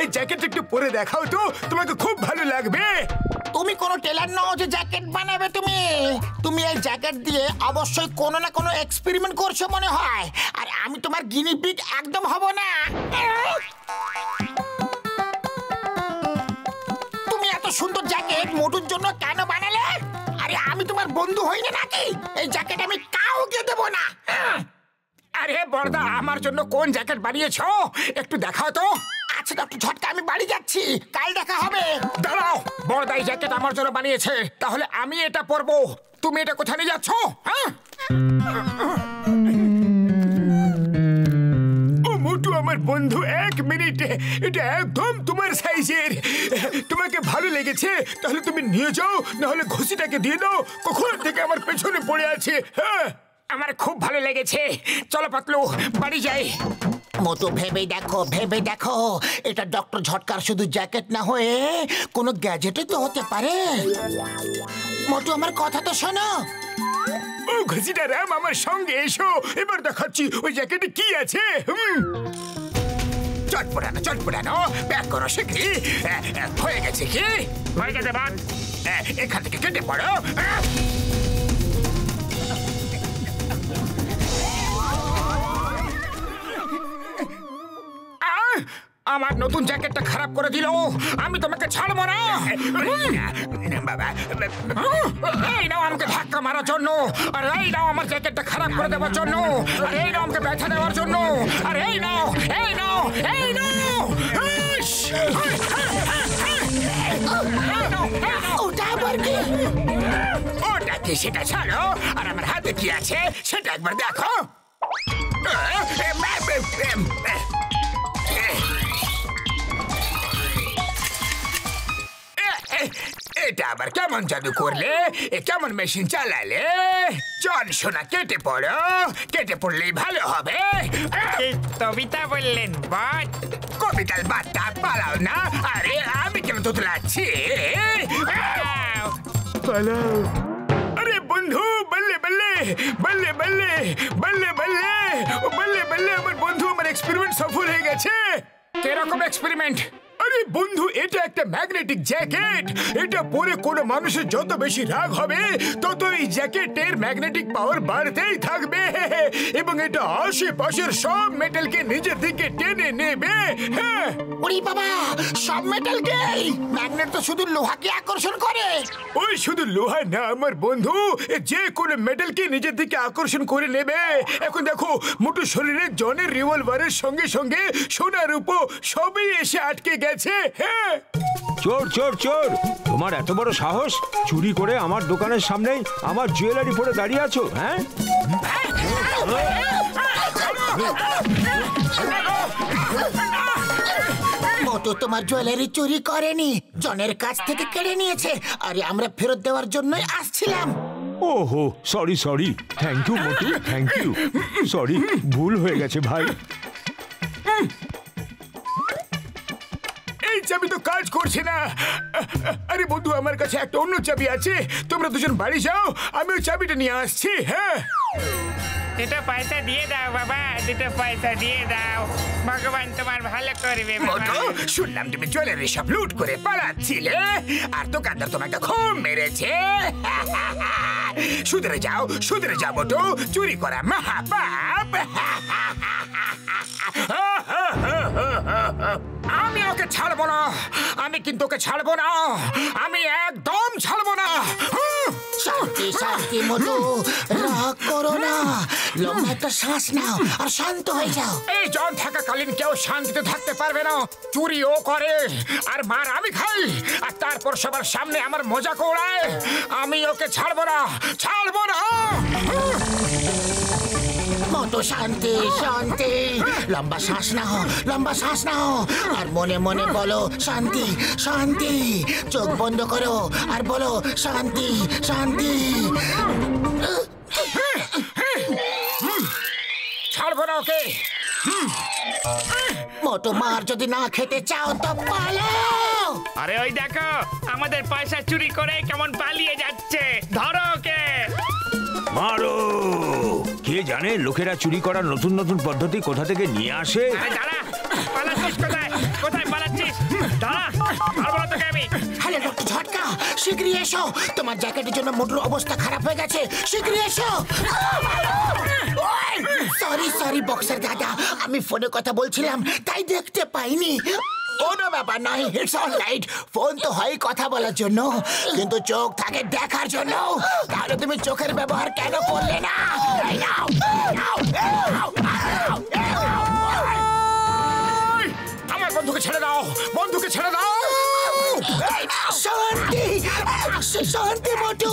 এই জ্যাকেটটা একটু পরে দেখাও তো, তোমাকে খুব ভালো লাগবে। তুমি কোনো টেলার নও যে জ্যাকেট বানাবে। তুমি এই জ্যাকেট দিয়ে অবশ্যই কোনো না কোনো এক্সপেরিমেন্ট করছো মনে হয়। আর আমি তোমার গিনি পিগ একদম হব না। তুমি এত সুন্দর জ্যাকেট মোটুর জন্য কেন বানালে? আরে আমি তোমার বন্ধু হই না নাকি? এই জ্যাকেট আমি কাউকে দেবো না। আরে বড়দা, আমার জন্য কোন জ্যাকেট বানিয়েছো একটু দেখাও তো। আচ্ছা ডক্টর ঝটকা, আমি বাড়ি যাচ্ছি, কাল দেখা হবে। দাঁড়াও, বড়দা এই জ্যাকেট আমার জন্য বানিয়েছে, তাহলে আমি এটা পরবো। তুমি এটা কোথায় নিয়ে যাচ্ছ? হ্যাঁ, ও মোটু আমার বন্ধু, 1 মিনিটে, এটা একদম তোমার সাইজের। তোমাকে ভালো লেগেছে তাহলে তুমি নিয়ে যাও, নাহলে ঘষিটাকে দিয়ে দাও। কখন থেকে আমার পেছনে পড়ে আছে। হ্যাঁ, আমার খুব ভালো লেগেছে। চলো পাতলু, বাড়ি যাই। মোটু ভেবে দেখো, এটা ডক্টর ঝটকার শুধু জ্যাকেট না হয়ে কোনো গ্যাজেটও তো হতে পারে। মোটু আমার কথা তো শোনো। ও ঘষিটা রাম, আমার সঙ্গে এসো, এবার দেখাচ্ছি ওই জ্যাকেটে কি আছে। চটপটানো ব্যাক করো শিগগিরি। হয়ে গেছে কি? হয়ে গেছে বাদ। এখান থেকে কেটে পড়ো। আমার নতুন জ্যাকেটটা খারাপ করে দিল। আমি তোমাকে ছাড়বো না। এই নাও আমাকে ধাক্কা মারার জন্য, আর এই নাও আমার জ্যাকেটটা খারাপ করে দেওয়ার জন্য, আর এই নাও আমাকে ব্যথা দেওয়ার জন্য, আর এই নাও। ওটা কি সেটা ছাড়ো, আর আমার হাতে কি আছে সেটা একবার দেখো। এটা আবার কেমন জাদু করলে? কেমন মেশিন চালালে? চল সোনা, কেটে পড়লেই ভালো হবে। কবিতা বললেন বাট। কবিতার বাটটা পালাও না। আরে আমি কেন তোতলাচ্ছি? পালাও। আরে বন্ধু, বললে আমার বন্ধু, আমার এক্সপেরিমেন্ট সফল হয়ে গেছে। কিরকম এক্সপেরিমেন্ট? আরে বন্ধু, এটা একটা ম্যাগনেটিক জ্যাকেট। এটা পরে কোনো মানুষের যত বেশি রাগ হবে তত এই জ্যাকেটের ম্যাগনেটিক পাওয়ার বাড়তেই থাকবে, এবং এটা আশেপাশের সব মেটালকে নিজের দিকে টেনে নেবে। হ্যাঁ। ওরে বাবা, সব মেটালকে? ম্যাগনেট তো শুধু লোহাকে আকর্ষণ করে। ওই শুধু লোহা না আমার বন্ধু, যে কোনো মেটালকে নিজের দিকে আকর্ষণ করে নেবে। এখন দেখো, মোটু শরীরে জনের রিভলভারের সঙ্গে সঙ্গে সোনার উপর সবই এসে আটকে গেছে। হ্যাঁ। চোর, তোমার এত বড় সাহস! চুরি করে আমার দোকানের সামনেই আমার জুয়েলারি পরে দাঁড়িয়ে আছো? হ্যাঁ, মোটু তোমার জুয়েলারি চুরি করেনি, জনের কাছ থেকে কেড়ে নিয়েছে। আরে আমরা ফেরত দেওয়ার জন্যই আসছিলাম। ওহো, sorry. Thank you Motu, thank you. Sorry, ভুল হয়ে গেছে ভাই। এই চাবি তো কাজ করছে না। আরে বন্ধু, আমার কাছে একটা অন্য চাবি আছে। তোমরা দুজন বাড়ি যাও, আমি ওই চাবিটা নিয়ে আসছি। হ্যাঁ, দুটো পয়সা দিয়ে দাও বাবা, দুটো পয়সা দিয়ে দাও। ভগবান তোমার ভালো করবে বাবা। শুনলাম তুমি জুয়েলারি সব লুট করে পালাচ্ছিলে, আর দোকানদার তোমাকে খুব মেরেছে। শুধরে যাও মোটু, চুরি করা মহাপাপ। আমি ওকে ছাড়বো না, আমি কিন্তু ওকে ছাড়বো না, আমি একদম ছাড়বো না। শান্তি মোটু, রাগ করো না, লম্বা একটা শ্বাস নাও আর শান্ত হয়ে যাও। এই জন থাকাকালীন কেউ শান্তিতে থাকতে পারবে না। চুরিও করে আর মার আমি খাই, আর তারপর সবার সামনে আমার মজা করায়। আমি ওকে ছাড়বো না। মোটু শান্তি, লম্বা শ্বাস নাও আর মনে মনে বলো শান্তি। চোখ বন্ধ করো আর বলো শান্তি। ছাড়বো না ওকে। মোটু, মার যদি না খেতে চাও তো পালাও। আরে ওই দেখো, আমাদের পয়সা চুরি করে কেমন পালিয়ে যাচ্ছে। ধরো ওকে। মারো! কে জানে লোকেরা চুরি করার নতুন পদ্ধতি কোথা থেকে নিয়ে আসে। দাঁড়া, পালাচ্ছিস কোথায়? কোথায় পালাচ্ছিস? দাঁড়া, ছাড়বো না তোকে আমি। হ্যালো ডক্টর ঝটকা, শীঘ্রই এসো। তোমার জ্যাকেটের জন্য মোটর অবস্থা খারাপ হয়ে গেছে, শীঘ্রই এসো। সরি বক্সার দাদা, আমি ফোনে কথা বলছিলাম তাই দেখতে পাইনি। কোনো ব্যাপার নয়, ইটস অল রাইট। ফোন তো হয় কথা বলার জন্য, কিন্তু চোখ থাকে দেখার জন্য। তাহলে তুমি চোখের ব্যবহার কেন করলে না? আমার বন্ধুকে ছেড়ে দাও, বন্ধুকে ছেড়ে দাও। শান্তি, শান্তি মোটু।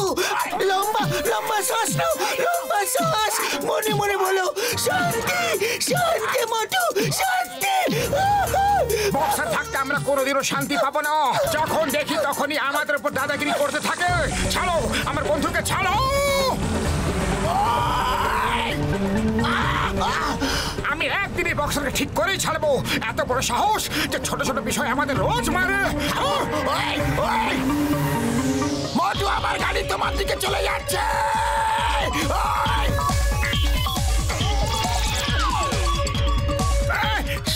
লম্বা লম্বা শ্বাস নাও, লম্বা শ্বাস। মনে মনে বলো শান্তি, শান্তি মোটু, শান্তি। বক্সার থাকতে আমরা কোনোদিনও শান্তি পাবো না। যখন দেখি তখনই আমাদের উপর দাদাগিরি করতে থাকে। ছাড়ো আমার বন্ধুকে, ছাড়ো। আমি একদিনই বক্সারকে ঠিক করেই ছাড়বো। এত বড় সাহস যে ছোট ছোট বিষয় আমাদের রোজ মারে। মোটু, আমার গাড়ি তোমার দিকে চলে যাচ্ছে।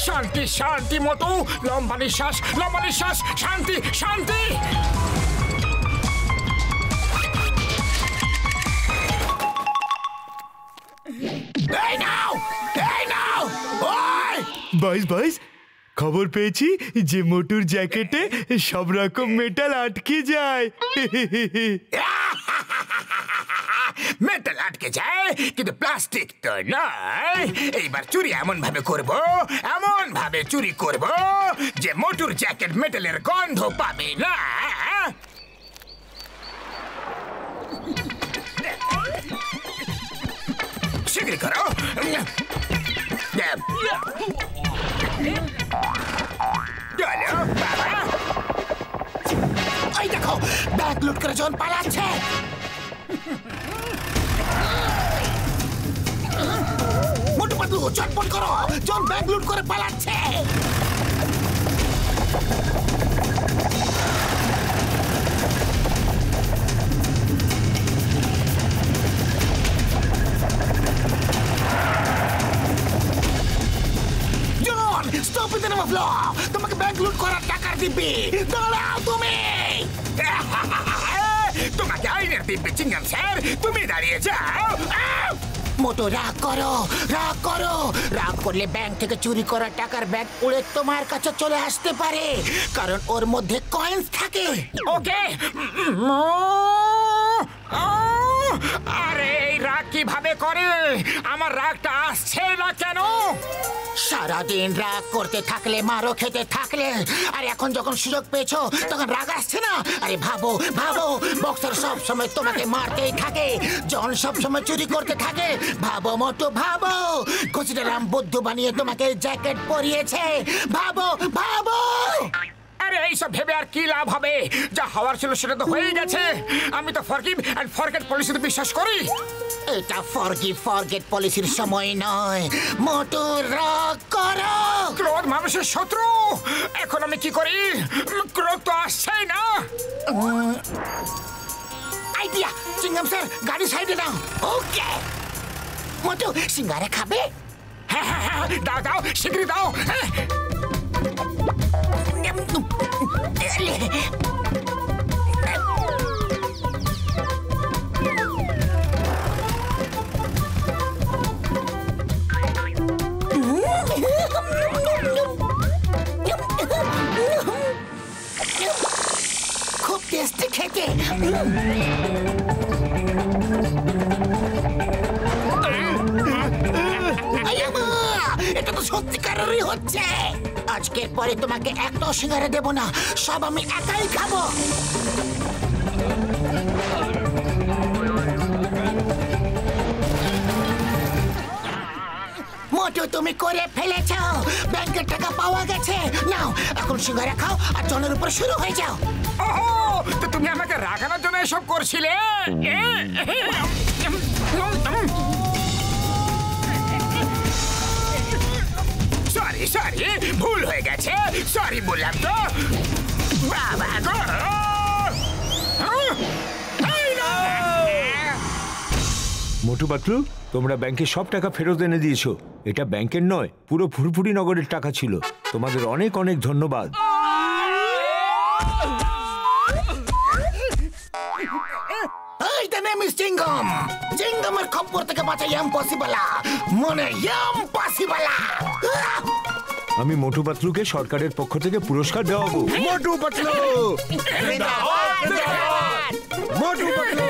শান্তি শান্তি মতো, লম্বা নিঃশ্বাস, লম্বা নিঃশ্বাস। শান্তি শান্তি। এই নাও, এই নাও। ওই বয়স খবর পেয়েছি যে মোটুর জ্যাকেটে সব রকম মেটাল আটকে যায়। মেটাল আটকে যায় কিন্তু প্লাস্টিক তো নয়। এইবার চুরি এমন ভাবে করব, এমন ভাবে চুরি করব যে মোটুর জ্যাকেট মেটালের গন্ধ পাবে না। শীঘ্রই করো। চলো বাবা। ওই দেখো, ব্যাগ লুট করে জন পালাচ্ছে। মোটু পাতলু, চটপট করো, জন ব্যাগ লুট করে পালাচ্ছে। John, stop in the name of law. তোমাকে ব্যাগ লুট করার টাকা দিবে। দাঁড়াও তুমি। তোমাকে আইনের দিব্যি চিংগাম স্যার, তুমি দাঁড়িয়ে যাও। মোটু, রাগ করো, রাগ করো। রাগ করলে ব্যাংক থেকে চুরি করা টাকার ব্যাগ উড়ে তোমার কাছে চলে আসতে পারে, কারণ ওর মধ্যে কয়েন্স থাকে। ওকে। আরে এই রাগ কিভাবে করে? আমার রাগটা আসছে না কেন? সারাদিন রাগ করতে থাকলে, মারও খেতে থাকলে, আর এখন যখন সুযোগ পেয়েছো তখন রাগ আসছে না। আরে ভাবো ভাবো, বক্সার সব সময় তোমাকে মারতেই থাকে, জন সব সময় চুরি করতে থাকে। ভাবো মোটু, ভাবো। খুশিরাম বুদ্ধু বানিয়ে তোমাকে জ্যাকেট পরিয়েছে। ভাবো ভাবো। আরে এইসব ভেবে আর কি লাভ হবে? যা হওয়ার ছিল সেটা তো হয়েই গেছে। আমি তো ফরগিভ এন্ড ফরগেট পলিসিতে বিশ্বাস করি। এটা ফরগিভ ফরগেট পলিসির সময় নয়। মোটু, রাগ করো। ক্রোধ মানুষের শত্রু। এখন আমি কি করি? ক্রোধ তো আসছেই না। আইডিয়া, চিংগাম স্যার, গাড়ি সাইডে নাও। ওকে। মোটু, সিঙ্গারা খাবে? হ্যাঁ হ্যাঁ হ্যাঁ, দাও দাও, শীঘ্রই দাও। হ্যাঁ। খুব টেস্টি খেতে। এটা তো সত্যিকারেরই হচ্ছে। আজকের পরে তোমাকে একটাও সিঙ্গারা দেব না, সব আমি একাই খাবো। মোটু, তুমি করে ফেলেছ। ব্যাংকের টাকা পাওয়া গেছে। নাও, এখন সিঙ্গারা খাও আর জনের উপর শুরু হয়ে যাও। ওহো, তো তুমি আমাকে রাগানোর জন্য এসব করছিলে? সরি সরি, ভুল হয়ে গেছে। সরি বললাম তো। বাবা গো। মোটু পাতলু, তোমরা ব্যাংকে সব টাকা ফেরত এনে দিয়েছো। এটা ব্যাংকের নয়, পুরো ফুরফুরি নগরের টাকা ছিল। তোমাদের অনেক অনেক ধন্যবাদ। চিঙ্গম চিঙ্গমের খপ্পর থেকে বাঁচা ইম্পসিবল মনে ইম্পসিবল। আমি মোটু পাতলুকে সরকারের পক্ষ থেকে পুরস্কার দেওয়াবো। মোটু পাতলু মোটু পাতলু